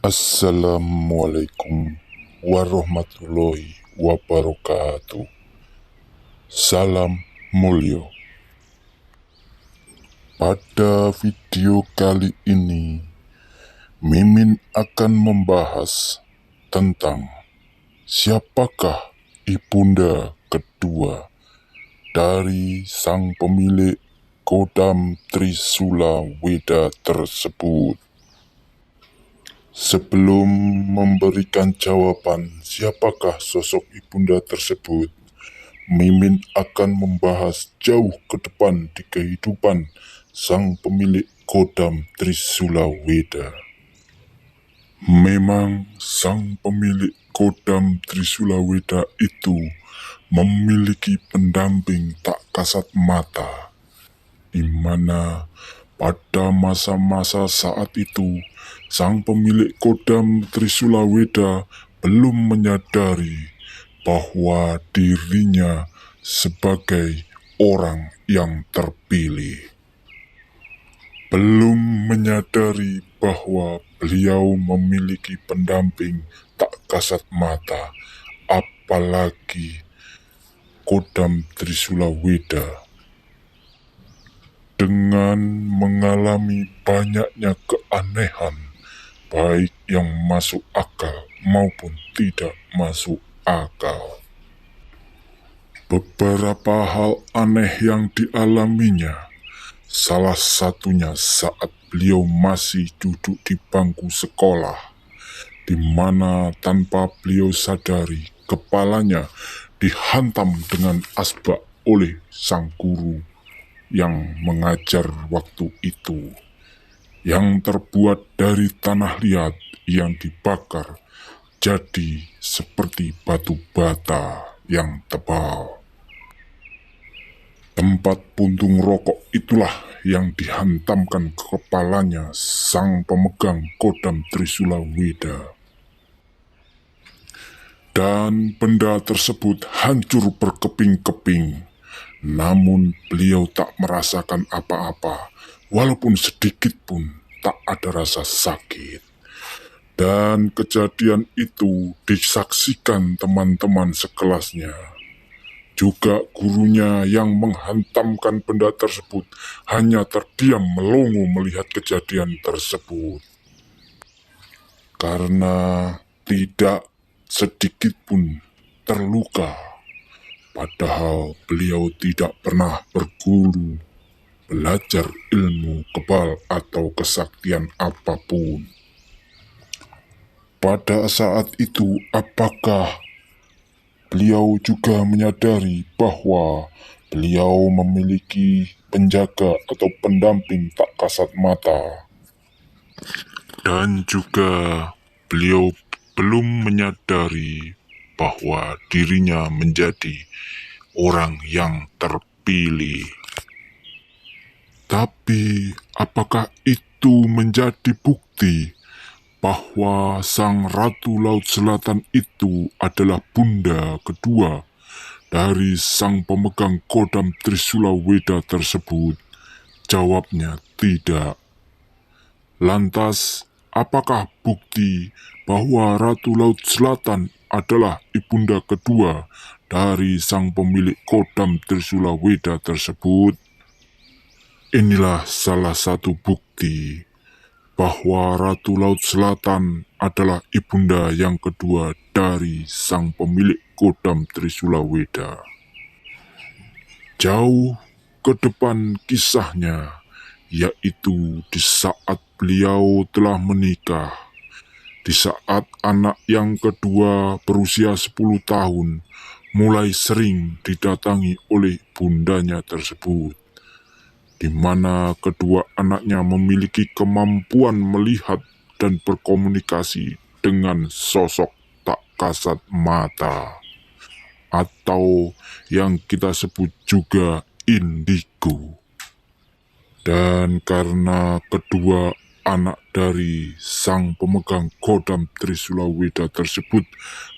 Assalamualaikum warahmatullahi wabarakatuh. Salam mulio. Pada video kali ini, Mimin akan membahas tentang siapakah ibunda kedua dari sang pemilik Kodam Trisula Weda tersebut. Sebelum memberikan jawaban siapakah sosok ibunda tersebut, Mimin akan membahas jauh ke depan di kehidupan sang pemilik Kodam Trisula Weda. Memang sang pemilik Kodam Trisula Weda itu memiliki pendamping tak kasat mata, di mana pada masa-masa saat itu, sang pemilik Kodam Trisula Weda belum menyadari bahwa dirinya sebagai orang yang terpilih. Belum menyadari bahwa beliau memiliki pendamping tak kasat mata, apalagi Kodam Trisula Weda. Dengan mengalami banyaknya keanehan, baik yang masuk akal maupun tidak masuk akal. Beberapa hal aneh yang dialaminya, salah satunya saat beliau masih duduk di bangku sekolah, di mana tanpa beliau sadari kepalanya dihantam dengan asbak oleh sang guru yang mengajar waktu itu, yang terbuat dari tanah liat yang dibakar jadi seperti batu bata yang tebal. Tempat puntung rokok itulah yang dihantamkan ke kepalanya sang pemegang Kodam Trisula Weda. Dan benda tersebut hancur berkeping-keping. Namun beliau tak merasakan apa-apa, walaupun sedikit pun tak ada rasa sakit. Dan kejadian itu disaksikan teman-teman sekelasnya. Juga gurunya yang menghantamkan benda tersebut hanya terdiam melongo melihat kejadian tersebut. Karena tidak sedikit pun terluka. Padahal beliau tidak pernah berguru, belajar ilmu kebal atau kesaktian apapun. Pada saat itu, apakah beliau juga menyadari bahwa beliau memiliki penjaga atau pendamping tak kasat mata? Dan juga beliau belum menyadari bahwa dirinya menjadi orang yang terpilih. Tapi apakah itu menjadi bukti bahwa sang Ratu Laut Selatan itu adalah bunda kedua dari sang pemegang Kodam Trisula Weda tersebut? Jawabnya tidak. Lantas, apakah bukti bahwa Ratu Laut Selatan adalah ibunda kedua dari sang pemilik Kodam Trisula Weda tersebut? Inilah salah satu bukti bahwa Ratu Laut Selatan adalah ibunda yang kedua dari sang pemilik Kodam Trisula Weda. Jauh ke depan kisahnya, yaitu di saat beliau telah menikah, di saat anak yang kedua berusia 10 tahun mulai sering didatangi oleh bundanya tersebut, di mana kedua anaknya memiliki kemampuan melihat dan berkomunikasi dengan sosok tak kasat mata, atau yang kita sebut juga indigo. Dan karena kedua anak dari sang pemegang Kodam Trisula Weda tersebut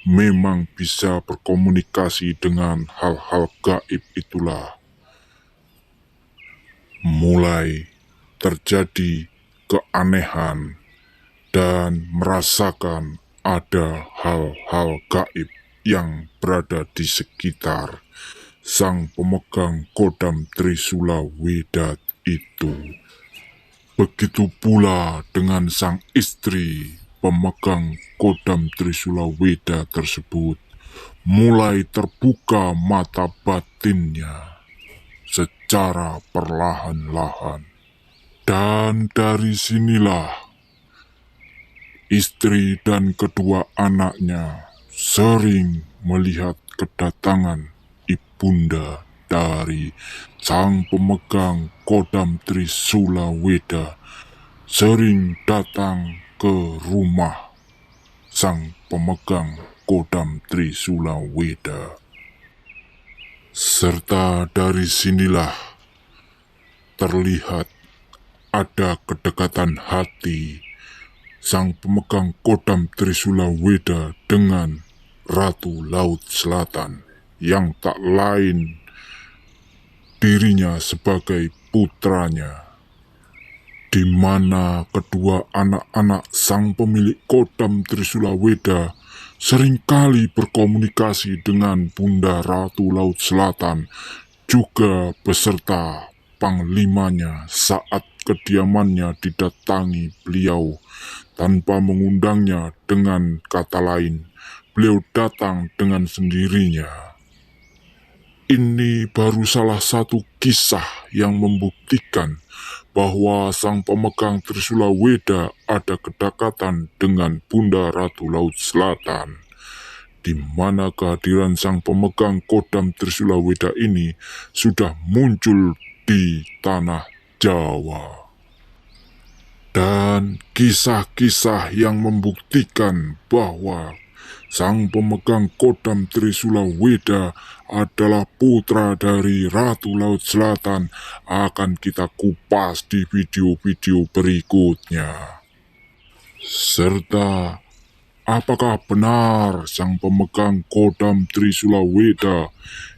memang bisa berkomunikasi dengan hal-hal gaib itulah, mulai terjadi keanehan dan merasakan ada hal-hal gaib yang berada di sekitar sang pemegang kodam Trisula Weda itu. Begitu pula dengan sang istri pemegang kodam Trisula Weda tersebut, mulai terbuka mata batinnya secara perlahan-lahan. Dan dari sinilah istri dan kedua anaknya sering melihat kedatangan ibunda dari sang pemegang kodam Trisula Weda, sering datang ke rumah sang pemegang kodam Trisula Weda. Serta dari sinilah terlihat ada kedekatan hati sang pemegang kodam Trisula Weda dengan Ratu Laut Selatan yang tak lain dirinya sebagai putranya, di mana kedua anak-anak sang pemilik kodam Trisula Weda seringkali berkomunikasi dengan Bunda Ratu Laut Selatan, juga beserta panglimanya saat kediamannya didatangi beliau tanpa mengundangnya. Dengan kata lain, beliau datang dengan sendirinya. Ini baru salah satu kisah yang membuktikan bahwa sang pemegang Trisula Weda ada kedekatan dengan Bunda Ratu Laut Selatan, di mana kehadiran sang pemegang kodam Trisula Weda ini sudah muncul di tanah Jawa. Dan kisah-kisah yang membuktikan bahwa sang pemegang kodam Trisula Weda adalah putra dari Ratu Laut Selatan akan kita kupas di video-video berikutnya. Serta apakah benar sang pemegang kodam Trisula Weda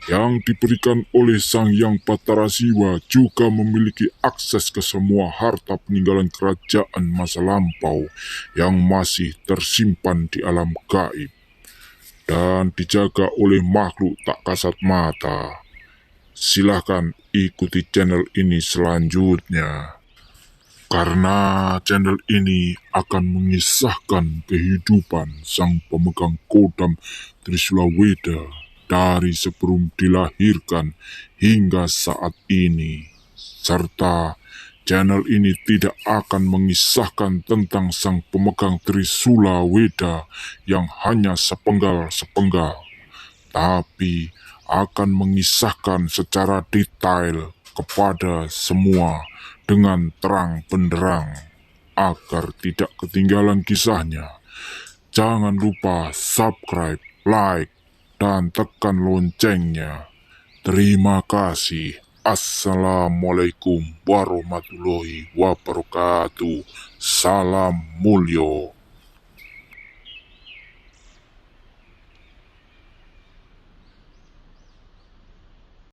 yang diberikan oleh Sang Hyang Bathara Siwa juga memiliki akses ke semua harta peninggalan kerajaan masa lampau yang masih tersimpan di alam gaib dan dijaga oleh makhluk tak kasat mata? Silahkan ikuti channel ini selanjutnya, karena channel ini akan mengisahkan kehidupan sang pemegang kodam Trisula Weda dari sebelum dilahirkan hingga saat ini. Serta channel ini tidak akan mengisahkan tentang sang pemegang Trisula Weda yang hanya sepenggal-sepenggal, tapi akan mengisahkan secara detail kepada semua dengan terang benderang. Agar tidak ketinggalan kisahnya, jangan lupa subscribe, like, dan tekan loncengnya. Terima kasih. Assalamualaikum warahmatullahi wabarakatuh. Salam mulyo.